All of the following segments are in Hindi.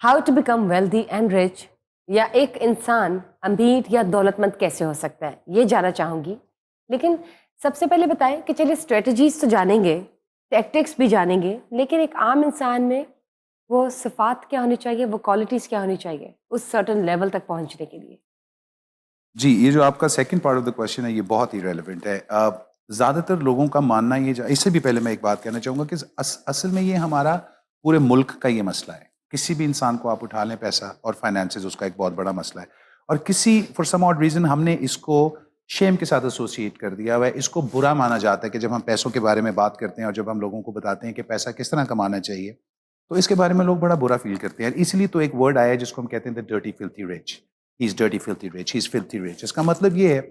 How to become wealthy and rich, या एक इंसान अमीर या दौलतमंद कैसे हो सकता है, ये जानना चाहूँगी। लेकिन सबसे पहले बताएं कि चलिए स्ट्रेटजीज तो जानेंगे, टैक्टिक्स भी जानेंगे, लेकिन एक आम इंसान में वो सिफात क्या होनी चाहिए, वो क्वालिटीज़ क्या होनी चाहिए उस सर्टेन लेवल तक पहुंचने के लिए। जी, ये जो आपका second part of the question है ये बहुत ही रेलेवेंट है। ज़्यादातर लोगों का मानना ये इससे भी पहले मैं एक बात कहना चाहूँगा कि असल में ये हमारा पूरे मुल्क का ये मसला है। किसी भी इंसान को आप उठा लें पैसा और फाइनेंसेस उसका एक बहुत बड़ा मसला है। और किसी फॉर सम ऑड रीज़न हमने इसको शेम के साथ एसोसिएट कर दिया हुआ है। इसको बुरा माना जाता है कि जब हम पैसों के बारे में बात करते हैं और जब हम लोगों को बताते हैं कि पैसा किस तरह कमाना चाहिए, तो इसके बारे में लोग बड़ा बुरा फ़ील करते हैं। इसलिए तो एक वर्ड आया है जिसको हम कहते हैं the dirty filthy rich. He is dirty filthy rich, he is filthy rich. इसका मतलब ये है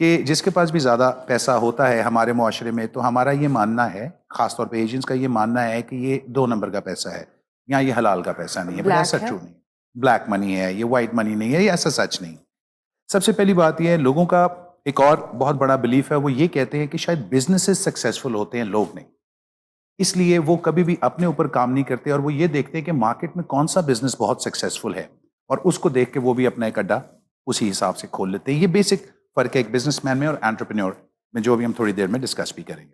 कि जिसके पास भी ज़्यादा पैसा होता है हमारे मुआशरे में, तो हमारा ये मानना है, ख़ास तौर पे एशियंस का ये मानना है कि ये 2 नंबर का पैसा है, या ये हलाल का पैसा नहीं है। बट ब्लैक ऐसा है। ट्रू नहीं है। ब्लैक मनी है, ये व्हाइट मनी नहीं है, ये ऐसा सच नहीं। सबसे पहली बात ये है, लोगों का एक और बहुत बड़ा बिलीफ है, वो ये कहते हैं कि शायद बिज़नेसेस सक्सेसफुल होते हैं, लोग नहीं। इसलिए वो कभी भी अपने ऊपर काम नहीं करते और वो ये देखते हैं कि मार्केट में कौन सा बिजनेस बहुत सक्सेसफुल है और उसको देख के वो भी अपना एक अड्डा उसी हिसाब से खोल लेते हैं। ये बेसिक फर्क है एक बिजनेसमैन में और एंटरप्रेन्योर में, जो अभी हम थोड़ी देर में डिस्कस भी करेंगे।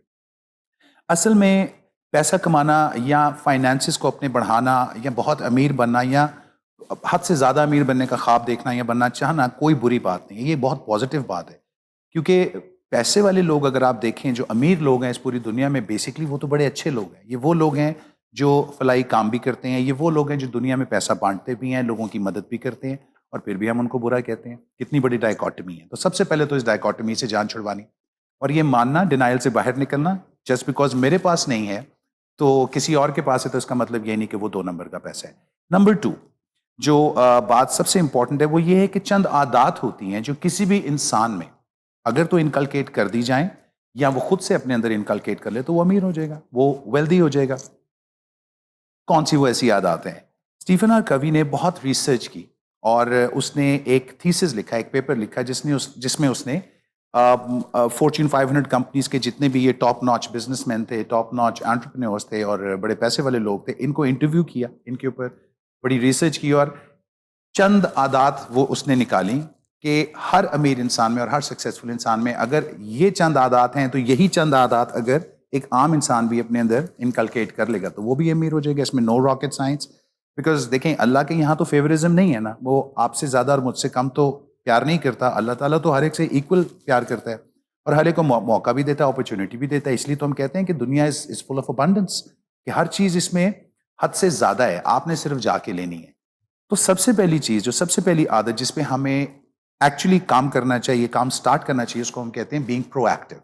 असल में पैसा कमाना या फाइनेंसिस को अपने बढ़ाना या बहुत अमीर बनना या हद से ज़्यादा अमीर बनने का ख्वाब देखना या बनना चाहना कोई बुरी बात नहीं है, ये बहुत पॉजिटिव बात है। क्योंकि पैसे वाले लोग अगर आप देखें, जो अमीर लोग हैं इस पूरी दुनिया में, बेसिकली वो तो बड़े अच्छे लोग हैं। ये वो लोग हैं जो फलाई काम भी करते हैं, ये वो लोग हैं जो दुनिया में पैसा बांटते भी हैं, लोगों की मदद भी करते हैं, और फिर भी हम उनको बुरा कहते हैं। कितनी बड़ी डायकॉटमी है। तो सबसे पहले तो इस डायकॉटमी से जान छुड़वानी और ये मानना, डिनाइल से बाहर निकलना, जस्ट बिकॉज मेरे पास नहीं है तो किसी और के पास है, तो इसका मतलब ये नहीं कि वो 2 नंबर का पैसा है। नंबर 2, जो बात सबसे इंपॉर्टेंट है वो ये है कि चंद आदात होती हैं जो किसी भी इंसान में अगर तो इनकलकेट कर दी जाएं या वो खुद से अपने अंदर इनकलकेट कर ले, तो वो अमीर हो जाएगा, वो वेल्दी हो जाएगा। कौन सी वो ऐसी आदत हैं? स्टीफन आर कवी ने बहुत रिसर्च की और उसने एक थीसिस लिखा, एक पेपर लिखा जिसमें उसने फॉर्च्यून 500 कंपनीज के जितने भी ये टॉप नॉच बिजनेसमैन थे, टॉप नॉच एंटरप्रेन्योर्स थे और बड़े पैसे वाले लोग थे, इनको इंटरव्यू किया, इनके ऊपर बड़ी रिसर्च की और चंद आदात वो उसने निकाली कि हर अमीर इंसान में और हर सक्सेसफुल इंसान में अगर ये चंद आदात हैं, तो यही चंद आदात अगर एक आम इंसान भी अपने अंदर इनकलकेट कर लेगा तो वो भी अमीर हो जाएगा। इसमें नो रॉकेट साइंस। बिकॉज देखें, अल्लाह के यहाँ तो फेवरिज्म नहीं है ना, वो आपसे ज़्यादा और मुझसे कम तो प्यार नहीं करता। अल्लाह ताला तो हर एक से इक्वल प्यार करता है और हर एक को मौका भी देता है, अपॉर्चुनिटी भी देता है। इसलिए तो हम कहते हैं कि दुनिया इज फुल ऑफ अबंडेंस, कि हर चीज़ इसमें हद से ज़्यादा है, आपने सिर्फ जाके लेनी है। तो सबसे पहली चीज़, जो सबसे पहली आदत जिस पे हमें एक्चुअली काम करना चाहिए, काम स्टार्ट करना चाहिए, उसको हम कहते हैं बीइंग प्रोएक्टिव।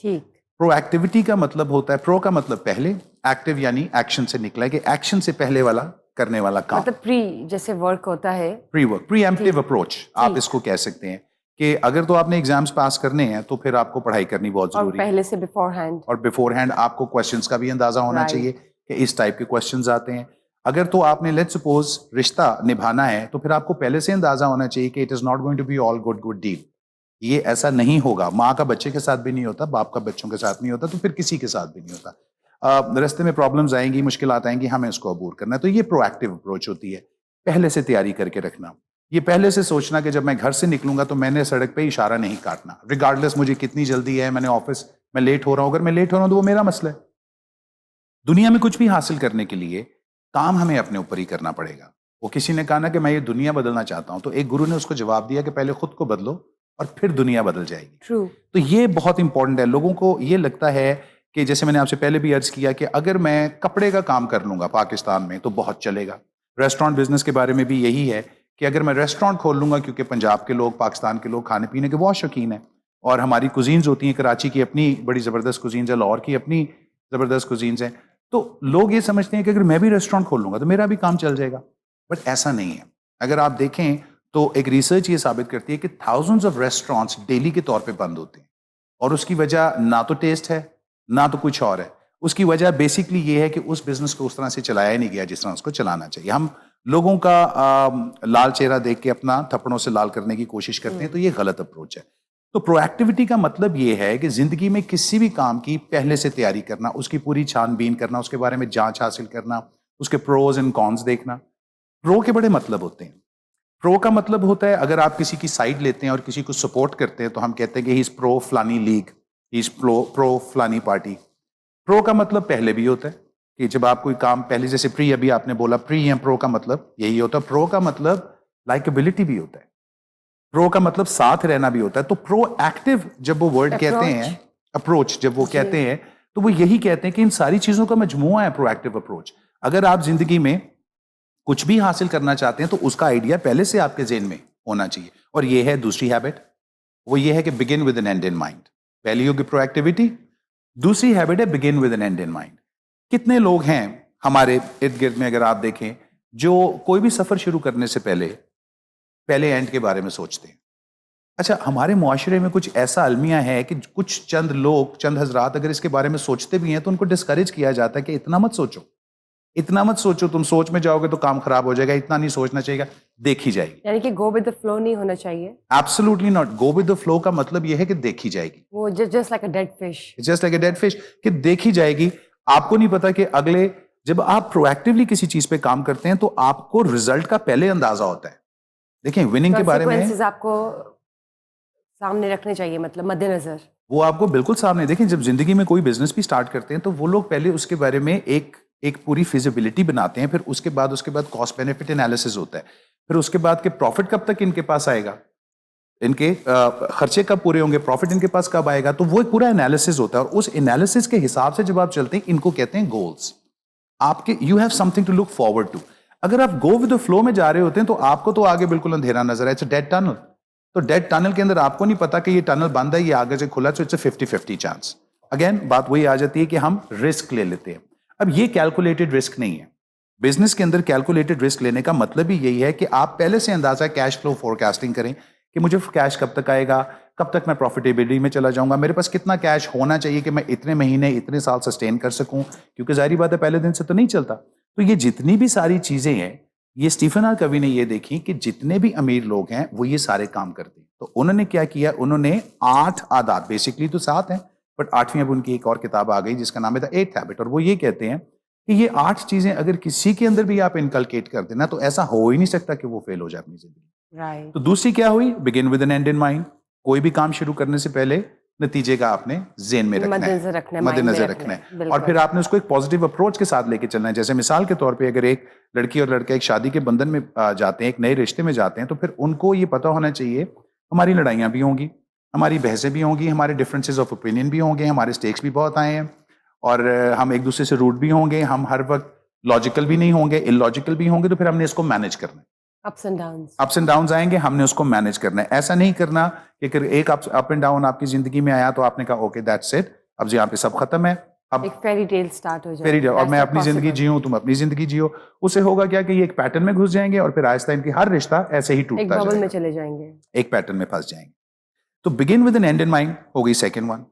ठीक। प्रोएक्टिविटी का मतलब होता है, प्रो का मतलब पहले, एक्टिव यानी एक्शन से निकला है, कि एक्शन से पहले वाला करने वाला काम। मतलब प्री जैसे वर्क होता है। प्री वर्क, प्रीएम्प्टिव ठीक। अप्रोच आप जी। इसको कह सकते हैं। कि अगर तो आपने एग्जाम्स पास करने हैं तो फिर आपको पढ़ाई करनी बहुत और जरूरी है पहले से बिफोर हैंड। और बिफोर हैंड आपको क्वेश्चंस का भी अंदाजा होना राइट। चाहिए कि इस टाइप के क्वेश्चंस आते हैं। अगर तो आपने लेट्स सपोज रिश्ता निभाना है तो फिर आपको पहले से अंदाजा होना चाहिए कि it is not going to be all good good deal. ये ऐसा नहीं होगा, माँ का बच्चे के साथ भी नहीं होता, बाप का बच्चों के साथ नहीं होता, तो फिर किसी के साथ भी नहीं होता। रास्ते में प्रॉब्लम्स आएंगी, मुश्किलात आएंगी, हमें उसको अबूर करना है। तो ये प्रोएक्टिव अप्रोच होती है, पहले से तैयारी करके रखना। ये पहले से सोचना कि जब मैं घर से निकलूंगा तो मैंने सड़क पे इशारा नहीं काटना, रिगार्डलेस मुझे कितनी जल्दी है, मैंने ऑफिस में लेट हो रहा हूं, अगर मैं लेट हो रहा हूं तो वो मेरा मसला है। दुनिया में कुछ भी हासिल करने के लिए काम हमें अपने ऊपर ही करना पड़ेगा। वो किसी ने कहा ना कि मैं ये दुनिया बदलना चाहता हूं, तो एक गुरु ने उसको जवाब दिया कि पहले खुद को बदलो और फिर दुनिया बदल जाएगी। ट्रू। तो ये बहुत इंपॉर्टेंट है। लोगों को ये लगता है कि जैसे मैंने आपसे पहले भी अर्ज किया कि अगर मैं कपड़े का काम कर लूंगा पाकिस्तान में तो बहुत चलेगा। रेस्टोरेंट बिजनेस के बारे में भी यही है कि अगर मैं रेस्टोरेंट खोल लूंगा, क्योंकि पंजाब के लोग, पाकिस्तान के लोग खाने पीने के बहुत शौकीन हैं और हमारी कुजीन्स होती हैं, कराची की अपनी बड़ी ज़बरदस्त कुजीन्स है, लाहौर की अपनी ज़बरदस्त कुजीन्स हैं, तो लोग ये समझते हैं कि अगर मैं भी रेस्टोरेंट खोल लूंगा तो मेरा भी काम चल जाएगा। बट ऐसा नहीं है। अगर आप देखें तो एक रिसर्च ये साबित करती है कि थाउजेंड्स ऑफ रेस्टोरेंट्स डेली के तौर पे बंद होते हैं और उसकी वजह ना तो टेस्ट है ना तो कुछ और है। उसकी वजह बेसिकली ये है कि उस बिजनेस को उस तरह से चलाया नहीं गया जिस तरह उसको चलाना चाहिए। हम लोगों का लाल चेहरा देख के अपना थप्पड़ों से लाल करने की कोशिश करते हैं, तो ये गलत अप्रोच है। तो प्रोएक्टिविटी का मतलब ये है कि जिंदगी में किसी भी काम की पहले से तैयारी करना, उसकी पूरी छानबीन करना, उसके बारे में जांच हासिल करना, उसके प्रोज एंड कॉन्स देखना। प्रो के बड़े मतलब होते हैं। प्रो का मतलब होता है, अगर आप किसी की साइड लेते हैं और किसी को सपोर्ट करते हैं तो हम कहते हैं कि ही इज प्रो फलानी लीग, ही इज प्रो फलानी पार्टी। प्रो का मतलब पहले भी होता है कि जब आप कोई काम पहले, जैसे प्री अभी आपने बोला, प्री या प्रो का मतलब यही होता है। प्रो का मतलब लाइकेबिलिटी भी होता है, प्रो का मतलब साथ रहना भी होता है। तो प्रो एक्टिव जब वो वर्ड कहते हैं, अप्रोच जब वो कहते हैं, तो वो यही कहते हैं कि इन सारी चीजों का मजमुआ है प्रोएक्टिव अप्रोच। अगर आप जिंदगी में कुछ भी हासिल करना चाहते हैं तो उसका आइडिया पहले से आपके जेहन में होना चाहिए। और ये है दूसरी हैबिट, वो ये है कि begin with an end in mind. पहली होगी प्रोएक्टिविटी, दूसरी हैबिट है begin with an end in mind. कितने लोग हैं हमारे इर्द गिर्द में, अगर आप देखें, जो कोई भी सफर शुरू करने से पहले एंड के बारे में सोचते हैं। अच्छा, हमारे मुआशरे में कुछ ऐसा अलमिया है कि कुछ चंद लोग, चंद हजरात अगर इसके बारे में सोचते भी हैं तो उनको डिस्करेज किया जाता है कि इतना मत सोचो, इतना मत सोचो, तुम सोच में जाओगे तो काम खराब हो जाएगा, इतना नहीं सोचना चाहिए, देखी जाएगी। यानी कि गो विद द फ्लो नहीं होना चाहिए। Absolutely not. Go with the flow का मतलब यह है कि देखी जाएगी, वो just like a dead fish. Just like a dead fish, कि देखी जाएगी। आपको नहीं पता कि अगले, जब आप प्रोएक्टिवली किसी चीज पे काम करते हैं तो आपको रिजल्ट का पहले अंदाजा होता है। देखें, विनिंग के बारे में आपको सामने रखने चाहिए, मतलब मद्देनजर, वो आपको बिल्कुल सामने। देखें, जब जिंदगी में कोई बिजनेस भी स्टार्ट करते हैं तो वो लोग पहले उसके बारे में एक पूरी फिजिबिलिटी बनाते हैं, फिर उसके बाद कॉस्ट बेनिफिट एनालिसिस होता है, फिर उसके बाद के प्रॉफिट कब तक इनके पास आएगा, इनके खर्चे कब पूरे होंगे, प्रॉफिट इनके पास कब आएगा, तो वो एक पूरा एनालिसिस होता है। और उस एनालिसिस के हिसाब से जब आप चलते हैं, इनको कहते हैं गोल्स। आपके, you have something to look forward to. अगर आप गो विद द फ्लो में जा रहे होते हैं तो आपको तो आगे बिल्कुल अंधेरा नजर है, इट्स अ डेड टनल। तो डेड टनल के अंदर आपको नहीं पता कि ये टनल बंद है, ये आगे से खुला, तो इट्स अ 50-50 चांस। अगेन बात वही आ जाती है कि हम रिस्क ले लेते हैं। अब ये कैलकुलेटेड रिस्क नहीं है। बिजनेस के अंदर कैलकुलेटेड रिस्क लेने का मतलब ही यही है कि आप पहले से अंदाजा कैश फ्लो फोरकास्टिंग करें कि मुझे कैश कब तक आएगा, कब तक मैं प्रॉफिटेबिलिटी में चला जाऊंगा, मेरे पास कितना कैश होना चाहिए कि मैं इतने महीने, इतने साल सस्टेन कर सकूं, क्योंकि जाहिर बात है पहले दिन से तो नहीं चलता। तो ये जितनी भी सारी चीजें हैं, ये स्टीफन आर कवी ने ये देखी कि जितने भी अमीर लोग हैं वो ये सारे काम करते हैं। तो उन्होंने क्या किया, उन्होंने 8 आदत, बेसिकली तो 7 हैं, बट 8वीं अब उनकी एक और किताब आ गई जिसका नाम है द 8th हैबिट। और वो ये कहते हैं कि ये 8 चीजें अगर किसी के अंदर भी आप इनकलकेट कर देना तो ऐसा हो ही नहीं सकता कि वो फेल हो जाए अपनी जिंदगी। राइट। तो दूसरी क्या हुई, begin with an end in mind. कोई भी काम शुरू करने से पहले नतीजे का आपने जेन में रखना है, मद्देनजर रखना है, और फिर आपने उसको एक पॉजिटिव अप्रोच के साथ लेके चलना है। जैसे मिसाल के तौर पे अगर एक लड़की और लड़का एक शादी के बंधन में जाते हैं, एक नए रिश्ते में जाते हैं, तो फिर उनको ये पता होना चाहिए हमारी लड़ाइयाँ भी होंगी, हमारी बहसें भी होंगी, हमारे डिफरेंसेस ऑफ ओपिनियन भी होंगे, हमारे स्टेक्स भी बहुत आए हैं, और हम एक दूसरे से रूड भी होंगे, हम हर वक्त लॉजिकल भी नहीं होंगे, इलॉजिकल भी होंगे। तो फिर हमने इसको मैनेज करना है। अप्स एंड डाउन आएंगे, हमने उसको मैनेज करना है। ऐसा नहीं करना कि अगर एक अप एंड डाउन आपकी जिंदगी में आया तो आपने कहा ओके दैट्स इट, अब यहाँ पे सब खत्म है, अब एक फेरी टेल स्टार्ट हो जाए, फेरी टेल, और मैं अपनी जिंदगी जीऊं, तुम अपनी जिंदगी जियो। उससे होगा क्या कि ये एक पैटर्न में घुस जाएंगे और फिर आहिस्ता इनकी हर रिश्ता ऐसे ही टूटता जाएगा, एक बबल में जाएगा, चले जाएंगे, एक पैटर्न में फंस जाएंगे। तो begin with an end in mind हो गई सेकेंड वन।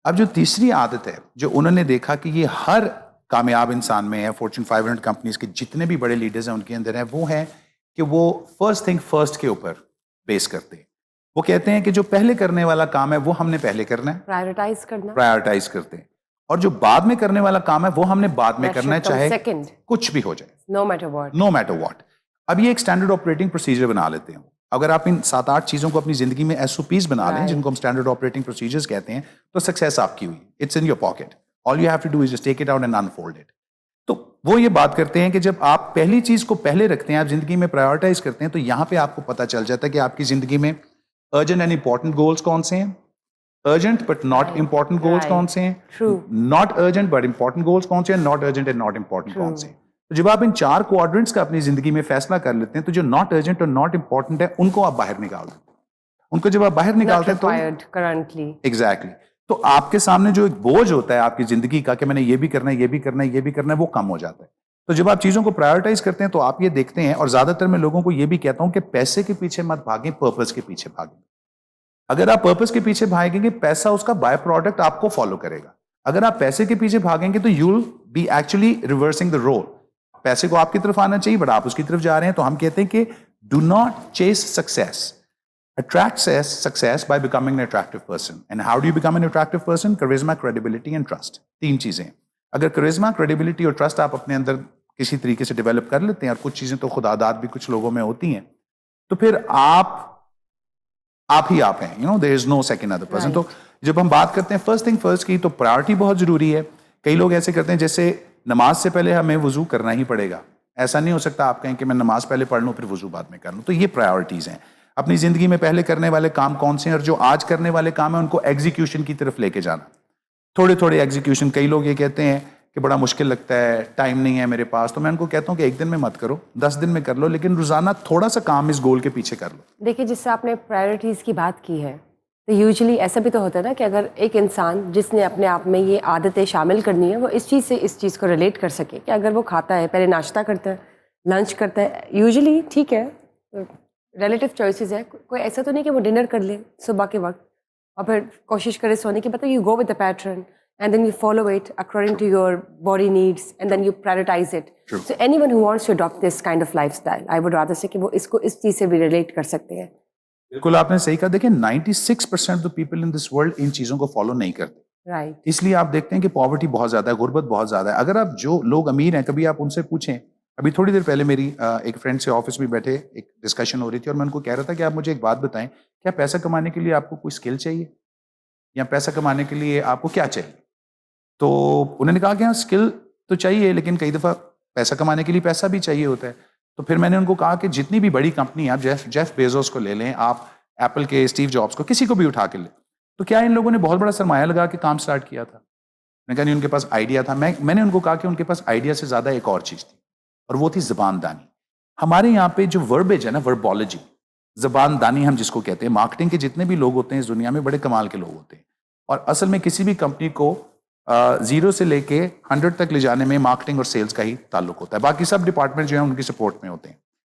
अब जो तीसरी आदत है, जो उन्होंने देखा कि ये हर कामयाब इंसान में है, फॉर्च्यून 500 कंपनीज के जितने भी बड़े लीडर्स हैं उनके अंदर है, वो है कि वो फर्स्ट थिंग फर्स्ट के ऊपर बेस करते हैं। वो कहते हैं कि जो पहले करने वाला काम है वो हमने पहले करना है, प्रायोरिटाइज करते हैं, और जो बाद में करने वाला काम है वो हमने बाद में करना है, चाहे कुछ भी हो जाए, नो मैटर व्हाट। अब ये एक स्टैंडर्ड ऑपरेटिंग प्रोसीजर बना लेते हैं। अगर आप इन 7-8 चीजों को अपनी जिंदगी में SOPs बना लें, जिनको हम स्टैंडर्ड ऑपरेटिंग प्रोसीजर्स कहते हैं, तो सक्सेस आपकी हुई, it's in your pocket, all you have to do is just take it out and unfold it. तो वो ये बात करते हैं कि जब आप पहली चीज को पहले रखते हैं, आप जिंदगी में प्रायोरिटाइज करते हैं, तो यहां पे आपको पता चल जाता है कि आपकी जिंदगी में अर्जेंट एंड इंपॉर्टेंट गोल्स कौन से हैं, urgent but not important goals कौन से हैं, not urgent but important goals कौन से हैं, not urgent and not important कौन से हैं। तो जब आप इन 4 क्वाड्रेंट्स का अपनी जिंदगी में फैसला कर लेते हैं, तो जो नॉट अर्जेंट और नॉट इंपॉर्टेंट है उनको आप बाहर निकाल देते हैं। उनको जब आप बाहर निकालते हैं तो एग्जैक्टली, तो आपके सामने जो एक बोझ होता है आपकी जिंदगी का कि मैंने ये भी करना है, ये भी करना है, ये भी करना है, वो कम हो जाता है। तो जब आप चीजों को प्रायोरिटाइज करते हैं तो आप ये देखते हैं, और ज्यादातर मैं लोगों को ये भी कहता हूं कि पैसे के पीछे मत भागें, पर्पस के पीछे भागें। अगर आप पर्पस के पीछे भागेंगे, पैसा उसका बाय प्रोडक्ट आपको फॉलो करेगा। अगर आप पैसे के पीछे भागेंगे तो you will be actually reversing the role. पैसे को आपकी तरफ आना चाहिए बट आप उसकी तरफ जा रहे हैं। तो हम कहते हैं कि do not chase success, attract success by becoming an attractive person. And how do you become an attractive person? Charisma, credibility and trust. 3 चीजें। अगर charisma, credibility और trust आप अपने अंदर किसी तरीके से डेवलप कर लेते हैं, और कुछ चीज़ें तो खुदादात भी कुछ लोगों में होती हैं, तो फिर आप ही आप हैं, you know, there is no second other person. तो जब हम बात करते हैं फर्स्ट थिंग फर्स्ट की, तो प्रायोरिटी बहुत ज़रूरी है। कई लोग ऐसे करते हैं जैसे नमाज से पहले हमें वजू करना ही पड़ेगा। ऐसा नहीं हो सकता आप कहें कि मैं नमाज पहले पढ़ लूँ फिर वजू बाद में कर लूँ। तो ये प्रायोरिटीज़ हैं। अपनी ज़िंदगी में पहले करने वाले काम कौन से हैं, और जो आज करने वाले काम हैं उनको एग्जीक्यूशन की तरफ लेके जाना। थोड़े थोड़े एग्जीक्यूशन। कई लोग ये कहते हैं कि बड़ा मुश्किल लगता है, टाइम नहीं है मेरे पास, तो मैं उनको कहता हूँ कि एक दिन में मत करो, 10 दिन में कर लो, लेकिन रोजाना थोड़ा सा काम इस गोल के पीछे कर लो। देखिए, जिससे आपने प्रायोरिटीज़ की बात की है, तो यूजुअली ऐसा भी तो होता है ना कि अगर एक इंसान जिसने अपने आप में ये आदतें शामिल करनी है, वो इस चीज़ से इस चीज़ को रिलेट कर सके कि अगर वो खाता है, पहले नाश्ता करता है, लंच करता है, यूजुअली ठीक है, रिलेटिव चॉइसेस है, कोई ऐसा तो नहीं कि वो डिनर कर ले सुबह के वक्त और फिर कोशिश करे सोने की, मतलब you go with the pattern and then you follow it according to your body needs and then you prioritize it. True. So anyone who wants to adopt this kind of lifestyle, I would rather say कि वो इसको इस चीज़ से भी relate कर सकते हैं। बिल्कुल आपने सही कहा। देखिए 96% of the people in this world in चीज़ों को फॉलो नहीं करते। Right. इसलिए आप देखते हैं कि पॉवर्टी बहुत ज़्यादा है, गुर्बत बहुत ज़्यादा है। अगर आप जो लोग अमीर हैं, कभी आप उनसे पूछें, अभी थोड़ी देर पहले मेरी एक फ्रेंड से ऑफिस में बैठे एक डिस्कशन हो रही थी, और मैं उनको कह रहा था कि आप मुझे एक बात बताएं, क्या पैसा कमाने के लिए आपको कोई स्किल चाहिए, या पैसा कमाने के लिए आपको क्या चाहिए? तो उन्होंने कहा कि हाँ, स्किल तो चाहिए, लेकिन कई दफ़ा पैसा कमाने के लिए पैसा भी चाहिए होता है। तो फिर मैंने उनको कहा कि जितनी भी बड़ी कंपनी, आप जेफ बेजोस को ले लें, आप एप्पल के स्टीव जॉब्स को, किसी को भी उठा के लें, तो क्या इन लोगों ने बहुत बड़ा सरमाया लगा के काम स्टार्ट किया था? मैंने कहा नहीं, उनके पास आइडिया था। मैंने उनको कहा कि उनके पास आइडिया से ज़्यादा एक और चीज़ थी, और वो थी ज़बानदानी। हमारे यहाँ पे जो वर्बेज है ना, वर्बोलॉजी, ज़बानदानी हम जिसको कहते हैं, मार्केटिंग के जितने भी लोग होते हैं इस दुनिया में बड़े कमाल के लोग होते हैं, और असल में किसी भी कंपनी को 0 से लेके 100 तक ले जाने में मार्केटिंग और सेल्स का ही ताल्लुक होता है। बाकी सब डिपार्टमेंट जो है उनकी सपोर्ट में होते हैं।